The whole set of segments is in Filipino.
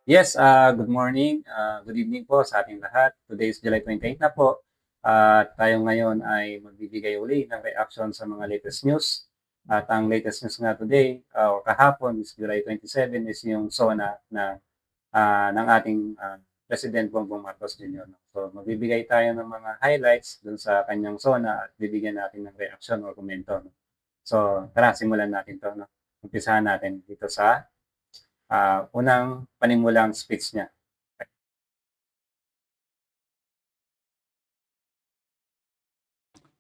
Yes, good morning, good evening po sa ating lahat. Today is July 28 na po at tayo ngayon ay magbibigay uli ng reaction sa mga latest news. At ang latest news nga today o kahapon is July 27 is yung SONA na ng ating President Bongbong Marcos Jr. No? So magbibigay tayo ng mga highlights dun sa kanyang SONA at bibigyan natin ng reaction o komento. No? So tara, simulan natin to. No? Umpisahan natin dito sa unang panimulang speech niya.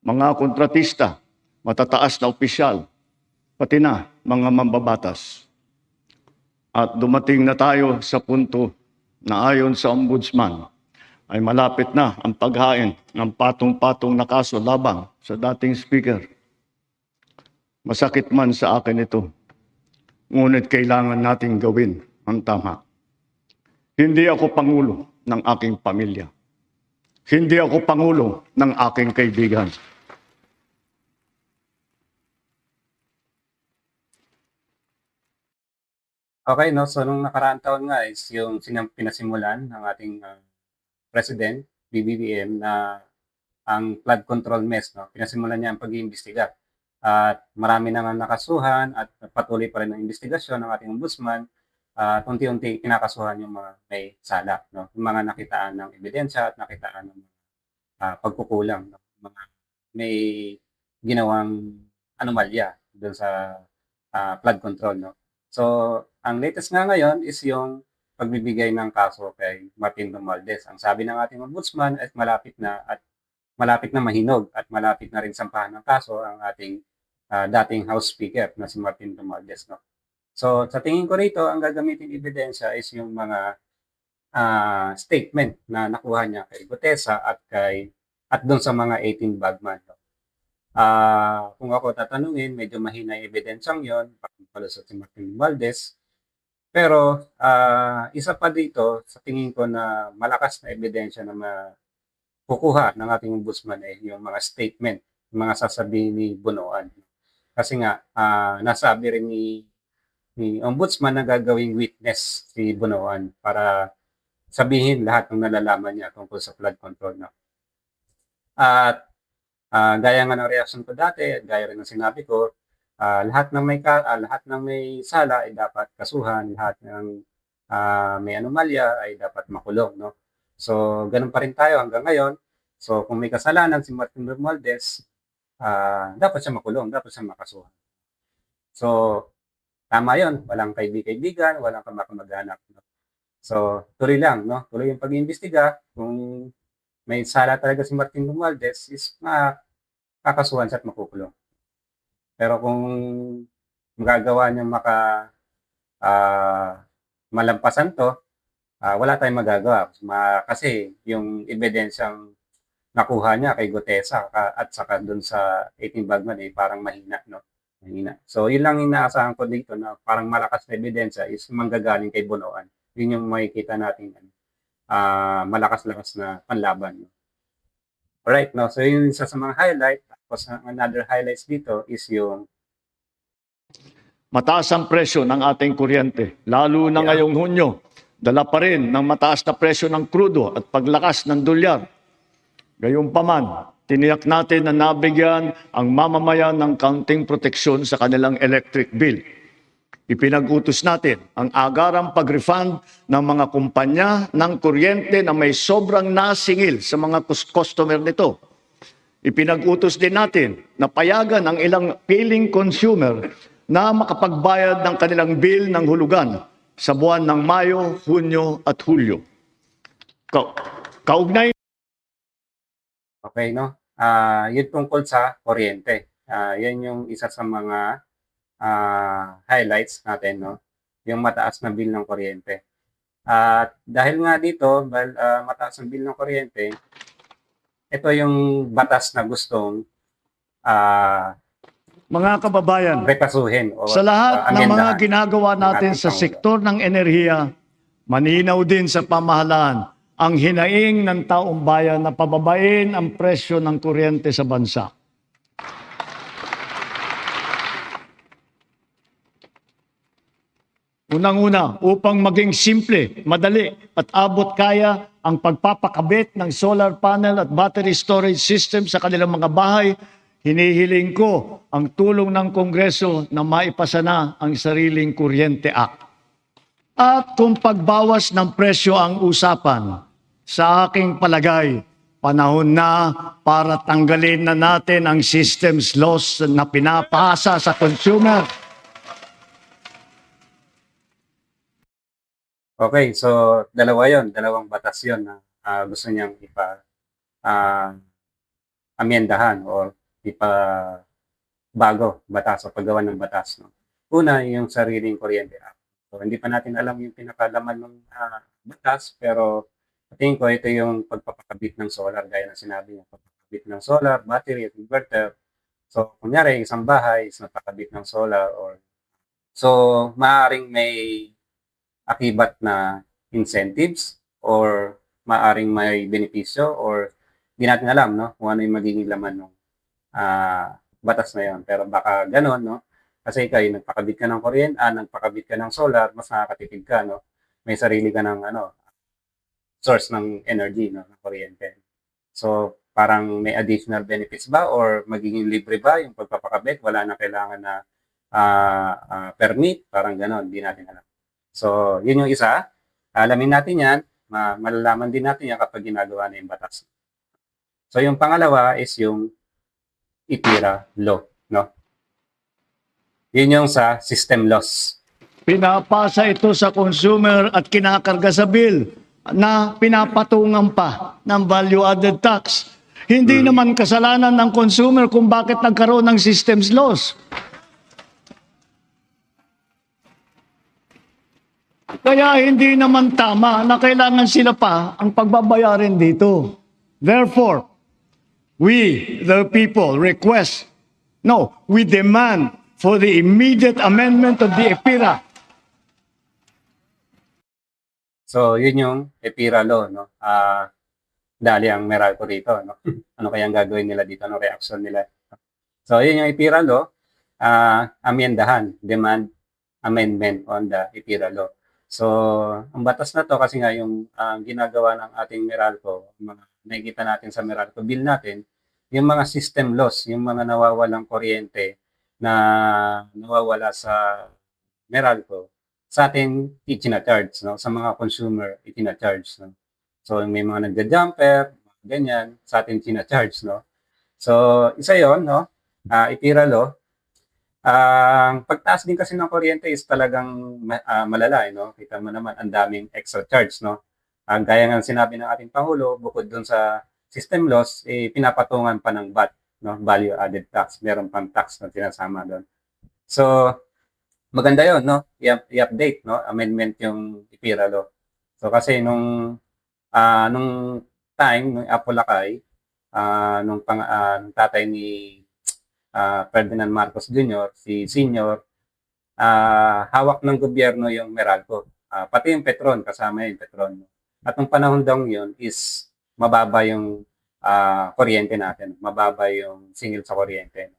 Mga kontratista, matataas na opisyal, pati na mga mambabatas. At dumating na tayo sa punto na ayon sa Ombudsman ay malapit na ang paghain ng patong-patong na kaso labang sa dating speaker. Masakit man sa akin ito, ngunit kailangan nating gawin ang tama. Hindi ako pangulo ng aking pamilya. Hindi ako pangulo ng aking kaibigan. Okay, no? So, nung nakaraang taon nga is yung pinasimulan ng ating President, BBBM, na ang flood control mess, no? Pinasimulan niya ang pag-iimbestiga. At marami na nga nakasuhan at patuloy pa rin ang investigasyon ng ating ombudsman at unti-unti kinakasuhan yung mga may sala, no? Yung mga nakitaan ng ebidensya at nakitaan ng pagkukulang, no? Mga may ginawang anomalya doon sa flood control, no? So, ang latest nga ngayon is yung pagbibigay ng kaso kay Martin Romualdez. Ang sabi ng ating ombudsman ay malapit na mahinog at malapit na rin sampahan ng kaso ang ating dating House Speaker na si Martin Romualdez. No? So, sa tingin ko rito, ang gagamitin ebidensya is yung mga statement na nakuha niya kay Gutesa at doon sa mga 18 bagman. No? Kung ako tatanungin, medyo mahina yung ebidensyang yon palusot si Martin Valdez. Pero isa pa dito, sa tingin ko na malakas na ebidensya na makukuha ng ating ombudsman yung mga statement, yung mga sasabihin ni Bunoan. Kasi nga, nasabi rin ni ombudsman na gagawing witness si Bunoan para sabihin lahat ng nalalaman niya tungkol sa flood control. No? At gaya nga ng reaction ko dati, gaya rin ng sinabi ko, lahat ng may sala ay dapat kasuhan, lahat ng may anomalya ay dapat makulong, no? So, ganun pa rin tayo hanggang ngayon. So, kung may kasalanan si Martin Romualdez, dapat siya makulong, dapat siya makasuhan. So, tama yon, walang kaibigan, walang kamag-anak. No? So, tuloy lang, no? Tuloy yung pag-iimbestiga. Kung may sala talaga si Martin Romualdez, is kakasuhan siya at makukulong. Pero kung magagawa niyang malampasan to, wala tayong magagawa. Kasi yung ebidensyang nakuha niya kay Gutesa at saka dun sa 18 Bagman parang mahina, no? Mahina. So, yun lang inaasahan ko dito na parang malakas na ebidensya is manggagaling kay Bunoan. Yun yung makikita natin malakas-lakas na panlaban. No? Alright, no? So, yun isa sa mga highlight. Tapos, another highlights dito is yung Mataas ang presyo ng ating kuryente, lalo na ngayong Hunyo. Dala pa rin ng mataas na presyo ng krudo at paglakas ng dolyar. Gayunpaman, tiniyak natin na nabigyan ang mamamayan ng kaunting proteksyon sa kanilang electric bill. Ipinag-utos natin ang agarang pag-refund ng mga kumpanya ng kuryente na may sobrang nasingil sa mga customer nito. Ipinag-utos din natin na payagan ang ilang piling consumer na makapagbayad ng kanilang bill ng hulugan sa buwan ng Mayo, Hunyo at Hulyo. Kaugnay. Okay, no? Yun tungkol sa kuryente. Yan yung isa sa mga highlights natin, no? Yung mataas na bill ng kuryente. At dahil nga dito, mataas ang bill ng kuryente, ito yung batas na gustong Mga kababayan, repasuhin o sa lahat ng mga amendahan ginagawa ng natin ating sa Pangulo. sektor ng enerhiya, malinaw din sa pamahalaan ang hinaing ng taong bayan na pababain ang presyo ng kuryente sa bansa. Unang-una, upang maging simple, madali at abot kaya ang pagpapakabit ng solar panel at battery storage system sa kanilang mga bahay, hinihiling ko ang tulong ng Kongreso na maipasa na ang Sariling Kuryente Act. At kung pagbawas ng presyo ang usapan, sa aking palagay, panahon na para tanggalin na natin ang systems loss na pinapasa sa consumer. Okay, so dalawa yon, dalawang batas yon na gusto niyang ah, amendahan or bago batas o paggawa ng batas. No? Una, yung Sariling Kuryente Act. So, hindi pa natin alam yung pinakalaman ng batas, pero tingin ko ito yung pagpapakabit ng solar, gaya ng sinabi niya, pagpapakabit ng solar, battery at inverter. So, kunyari, isang bahay is napakabit ng solar so, maaaring may akibat na incentives or maaring may benepisyo or hindi natin alam no kung ano yung magiging laman ng batas na yon, pero baka ganon no kasi kayo nagpakabit ka ng kuryente, nagpakabit ka ng solar, mas nakakatipid ka no, may sarili ka ng source ng energy no ng kuryente. So parang may additional benefits ba or magiging libre ba yung pagpapakabit, wala na kailangan na permit, parang ganon, hindi natin alam. So, yun yung isa. Alamin natin yan. Malalaman din natin yan kapag ginagawa na yung batas. So, yung pangalawa is yung IPIRA law. No? Yun yung sa system loss. Pinapasa ito sa consumer at kinakarga sa bill na pinapatungan pa ng value-added tax. Hindi naman kasalanan ng consumer kung bakit nagkaroon ng systems loss. Kaya hindi naman tama na kailangan sila pa ang pagbabayarin dito. Therefore, we, the people, we demand for the immediate amendment of the EPIRA. So, yun yung EPIRA law. No? Dali ang Meralco rito. No? Ano kayang gagawin nila dito? Ano reaction nila? So, yun yung EPIRA law. Amendahan, demand amendment on the EPIRA law. So, ang batas na to kasi nga yung ginagawa ng ating Meralco, mga nakikita natin sa Meralco bill natin, yung mga system loss, yung mga nawawalang kuryente na nawawala sa Meralco, sa atin itina-charge, no? Sa mga consumer itina-charge, no? So, may mga nagja-jumper, ganyan, sa atin itina-charge, no? So, isa yon no? IPIRA law. Ang pagtaas din kasi ng kuryente is talagang malala, no? Kita mo naman ang daming extra charge, no? Gaya nga sinabi ng ating Pangulo, bukod doon sa system loss, pinapatungan pa ng VAT, no? Value added tax. Meron pang tax na sinasama doon. So, maganda 'yon, no? I-update, no? Amendment yung IPIRA law. So, kasi nung time, nung Apolacay, nung tatay ni Ferdinand Marcos Jr., si Senior, hawak ng gobyerno yung Meralco. Pati yung Petron, kasama yung Petron. At nung panahon daw yun is mababa yung kuryente natin. Mababa yung singil sa kuryente.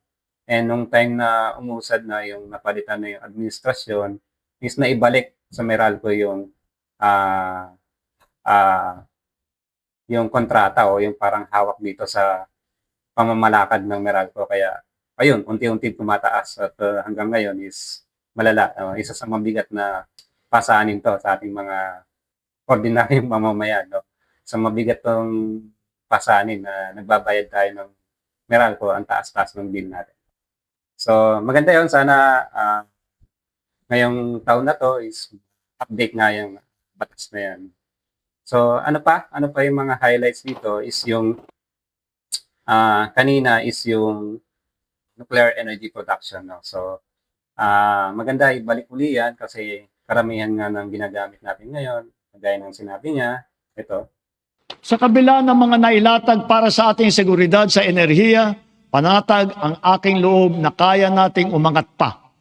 And nung time na umusad na yung napalitan na yung administrasyon, is naibalik sa Meralco yung kontrata o yung parang hawak dito sa pamamalakad ng Meralco. Kaya ayun, unti-unti tumataas at hanggang ngayon is malala. Isa sa mabigat na pasanin to sa ating mga ordinaryong mamamayan. No? Sa mabigat tong pasanin na nagbabayad tayo ng Meralco, ang taas-taas ng bill natin. So, maganda yon. Sana ngayong taon na to is update nga yung batas na yan. So, ano pa? Ano pa yung mga highlights dito is yung kanina is yung nuclear energy production. No? So, maganda ibalik uli yan kasi karamihan nga ng ginagamit natin ngayon, gaya ng sinabi niya, ito. Sa kabila ng mga nailatag para sa ating seguridad sa enerhiya, panatag ang aking loob na kaya nating umangat pa.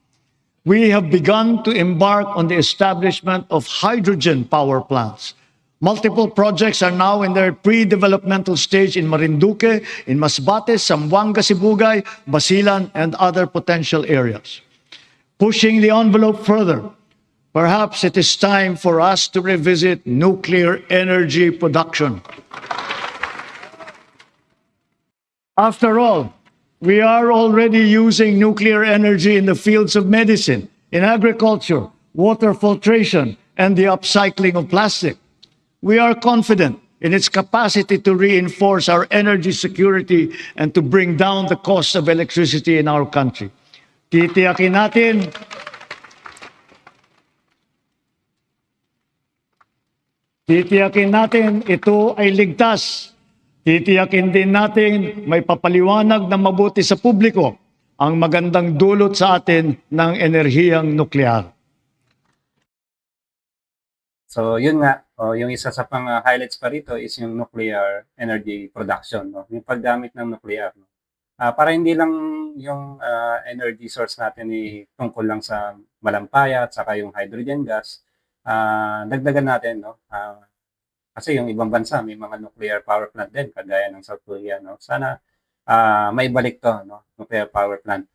We have begun to embark on the establishment of hydrogen power plants. Multiple projects are now in their pre-developmental stage in Marinduque, in Masbate, Zamboanga, Sibugay, Basilan, and other potential areas. Pushing the envelope further, perhaps it is time for us to revisit nuclear energy production. After all, we are already using nuclear energy in the fields of medicine, in agriculture, water filtration, and the upcycling of plastic. We are confident in its capacity to reinforce our energy security and to bring down the cost of electricity in our country. Titiyakin natin ito ay ligtas. Titiyakin din natin may papaliwanag na mabuti sa publiko ang magandang dulot sa atin ng enerhiyang nuklear. So yun nga, yung isa sa pang highlights pa rito is yung nuclear energy production, no? Yung paggamit ng nuclear. No? Para hindi lang yung energy source natin tungkol lang sa malampaya at saka yung hydrogen gas, dagdagan natin, no? Kasi yung ibang bansa may mga nuclear power plant din kagaya ng South Korea, no? Sana maibalik to, no? Nuclear power plant.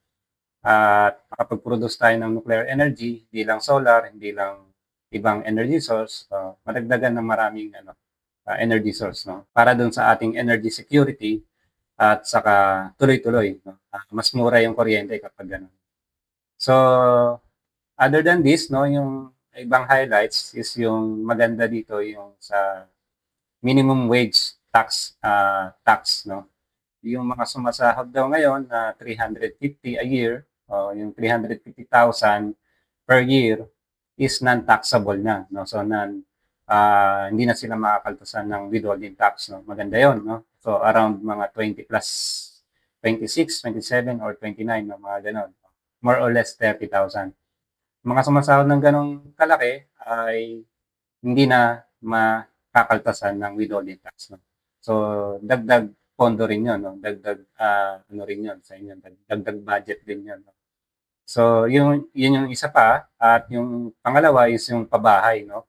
At makapag-produce tayo ng nuclear energy, hindi lang solar, hindi lang ibang energy source, madagdagan ng maraming energy source, no? Para dun sa ating energy security at saka tuloy-tuloy, no? Mas mura yung kuryente kapag gano'n. So, other than this, no, yung ibang highlights is yung maganda dito yung sa minimum wage tax, no? Yung mga sumasahod daw ngayon na 350 a year, yung 350,000 per year is non-taxable na, no? So hindi na sila makakaltasan ng withholding tax, no? Maganda 'yon, no? So around mga 20 plus 26, 27 or 29, no? Mga ganon. More or less 30,000. Mga sumasahod ng ganong kalaki ay hindi na makakaltasan ng withholding tax, no? So dagdag pondo rin 'yon, no? Dagdag ano rin 'yon sa inyo, dagdag budget din 'yon, no? So, yun yung isa pa at yung pangalawa is yung pabahay, no?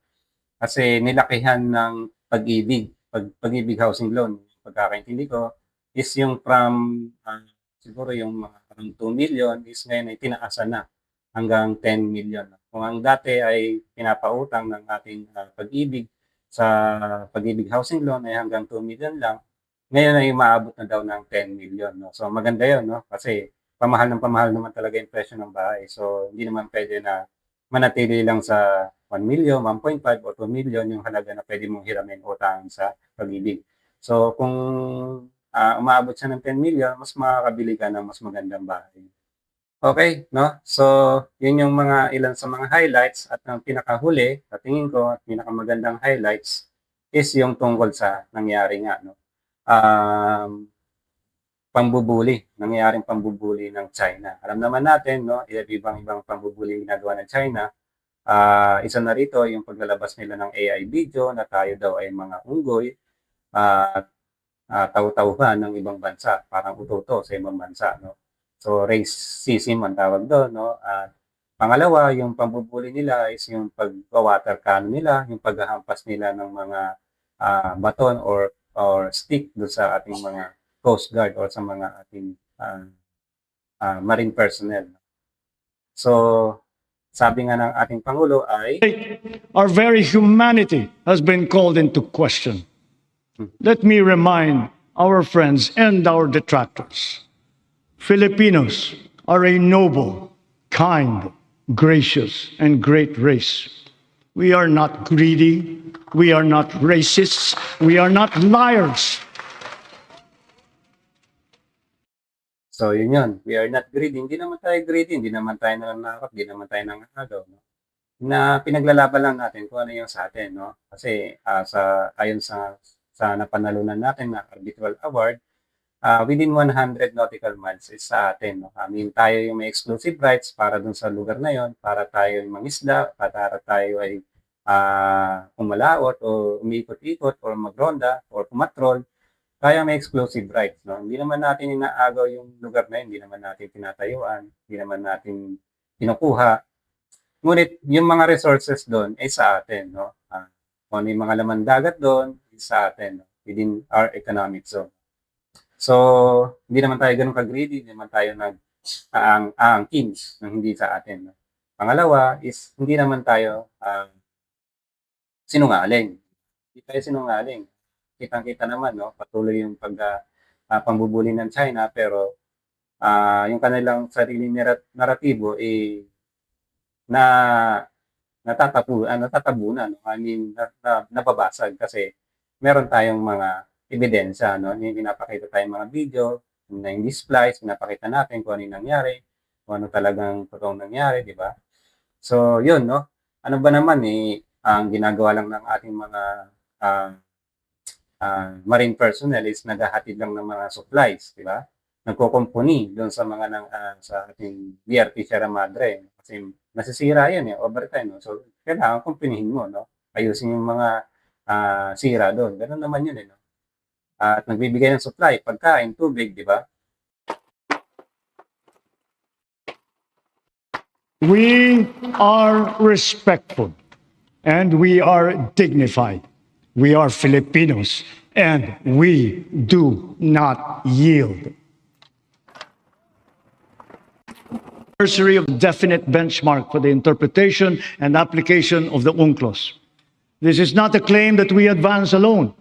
Kasi nilakihan ng Pag-ibig, Pag-ibig Housing Loan, pagkakaintindi ko, is yung from siguro yung mga around 2 million is ngayon ay tinaasan na hanggang 10 million. Kung ang dati ay pinapautang ng ating Pag-ibig sa Pag-ibig Housing Loan ay hanggang 2 million lang, ngayon ay maabot na daw ng 10 million, no? So maganda 'yon, no? Kasi pamahal naman talaga yung presyo ng bahay. So, hindi naman pwede na manatili lang sa 1 million, 1.5 o 2 million yung halaga na pwede mong hiramin utang sa Pag-ibig. So, kung umaabot siya ng 10 million, mas makakabili ka ng mas magandang bahay. Okay, no? So, yun yung ilan sa mga highlights at ang pinakahuli, sa tingin ko, at pinakamagandang highlights is yung tungkol sa nangyari nga, no? Nangyayaring pambubuli ng China. Alam naman natin, no, ibang pambubuli ginagawa ng China. Isa na rito yung paglalabas nila ng AI video na tayo daw ay mga unggoy at taw-tauhan ng ibang bansa, parang uto sa ibang bansa, no. So racism ang tawag doon, no. At pangalawa, yung pambubuli nila is yung pag-water cannon nila, yung paghahampas nila ng mga baton or stick doon sa ating mga Coast Guard or sa mga ating marine personnel. So, sabi nga ng ating Pangulo ay Our very humanity has been called into question. Let me remind our friends and our detractors. Filipinos are a noble, kind, gracious, and great race. We are not greedy. We are not racists. We are not liars. So, yun. We are not greedy. Hindi naman tayo greedy. Hindi naman tayo nananakot. Hindi naman tayo nangangagaw. No? Na pinaglalaban lang natin kung ano yung sa atin. No? Kasi ayon sa napanalunan natin na arbitral award, within 100 nautical miles is sa atin. No? I mean, tayo yung may exclusive rights para dun sa lugar na yon, para tayo yung mangisda, para tayo ay kumalaot o umiikot-ikot o magronda o kumatrol. Kaya may exclusive rights, no? Hindi naman natin inaagaw yung lugar na yun, hindi naman natin tinatayuan, hindi naman natin kinukuha. Ngunit yung mga resources doon ay sa atin, no? Kung ano yung mga laman dagat doon, is sa atin, no? Within our economic zone. So, hindi naman tayo ganun ka-greedy, hindi naman tayo nag-aangkin ng hindi sa atin, no? Pangalawa is hindi naman tayo sinungaling. Hindi tayo sinungaling. Kitang-kita naman, no, patuloy yung pambubuli ng China, pero yung kanilang sariling naratibo na natatabunan, no? I mean, nababasag kasi meron tayong mga ebidensya, no? Pinapakita tayong mga video na hindi splice, pinapakita natin kung ano yung nangyari, kung ano talagang totoong nangyari, di ba? So, yun, no? Ano ba naman ang ginagawa lang ng ating mga marine personnel is naghahatid lang ng mga supplies, di ba? Nagko-company doon sa mga sa ating BRP Sierra Madre kasi nasisira yan overtime, no? So kailangan kumpunihin mo, no? Ayusin yung mga sira doon. Ganun naman yun, no? At nagbibigay ng supply, pagkain, tubig, di ba? We are respectful and we are dignified. We are Filipinos and we do not yield. Anniversary of definite benchmark for the interpretation and application of the UNCLOS. This is not a claim that we advance alone,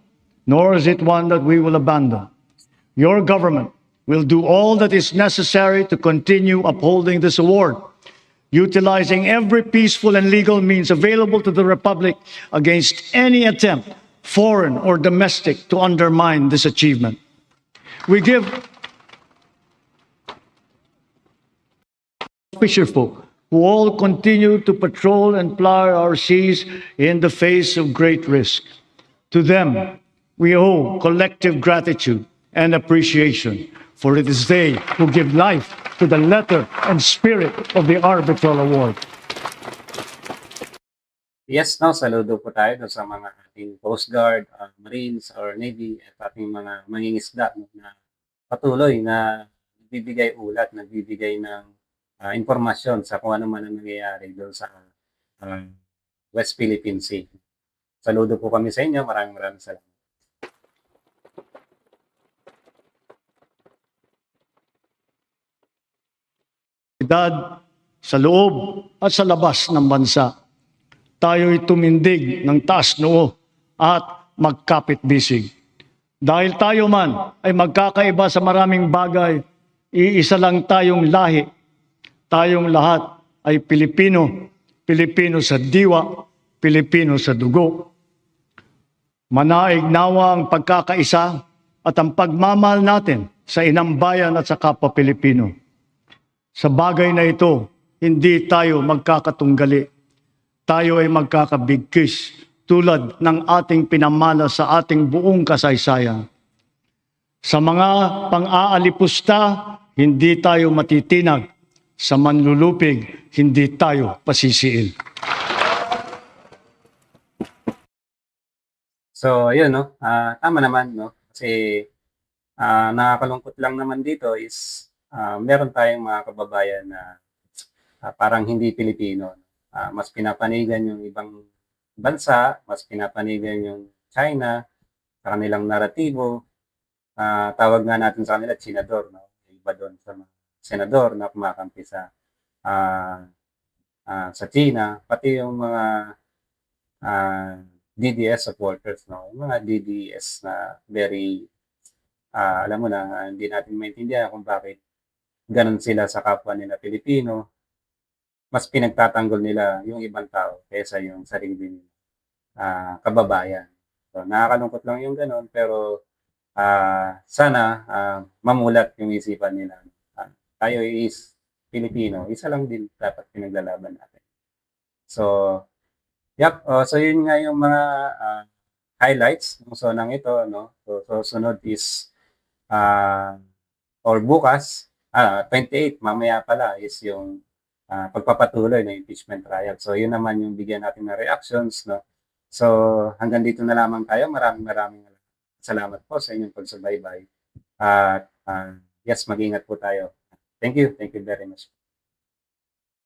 nor is it one that we will abandon. Your government will do all that is necessary to continue upholding this award, utilizing every peaceful and legal means available to the Republic against any attempt, foreign or domestic, to undermine this achievement. We give fisherfolk who all continue to patrol and ply our seas in the face of great risk. To them, we owe collective gratitude and appreciation, for it is they who give life to the letter and spirit of the Arbitral Award. Yes, no, saludo po tayo doon sa mga ating Coast Guard, Marines, or Navy at ating mga mangingisda, no, na patuloy na nagbibigay ulat, nagbibigay ng impormasyon sa kung ano man ang nangyayari doon sa West Philippine Sea. Saludo po kami sa inyo. Maraming salamat. Sa loob at sa labas ng bansa, tayo'y tumindig ng taas noo at magkapit-bisig. Dahil tayo man ay magkakaiba sa maraming bagay, iisa lang tayong lahi. Tayong lahat ay Pilipino, Pilipino sa diwa, Pilipino sa dugo. Manaig nawa ang pagkakaisa at ang pagmamahal natin sa inang bayan at sa kapwa Pilipino. Sa bagay na ito, hindi tayo magkakatunggali. Tayo ay magkakabigkis tulad ng ating pinamana sa ating buong kasaysayan. Sa mga pang-aalipusta, hindi tayo matitinag. Sa manlulupig, hindi tayo pasisiil. So, yun, no? Tama naman, no? Kasi nakakalungkot lang naman dito is meron tayong mga kababayan na parang hindi Pilipino. Mas pinapanigan yung ibang bansa, mas pinapanigan yung China sa kanilang naratibo. Tawag nga natin sa kanila, Chinador, no? Iba doon sa mga senador na kumakampi sa China, pati yung mga DDS supporters, no? Yung mga DDS na very, alam mo na, hindi natin maintindihan kung bakit ganun sila sa kapwa nila Pilipino. Mas pinagtatanggol nila yung ibang tao kaysa yung sarili nila kababayan. So, nakakalungkot lang yung ganun, pero sana mamulat yung isipan nila. Tayo is Pilipino, isa lang din dapat pinaglalaban natin. So, yep, so yun nga yung mga highlights ng sonang ito, no? So sunod is or bukas, 28, mamaya pala is yung pagpapatuloy ng impeachment trial. So yun naman yung bigyan natin ng reactions, no? So hanggang dito na lamang tayo. Maraming salamat po sa inyong pagsubaybay. Yes, mag-ingat po tayo. Thank you very much.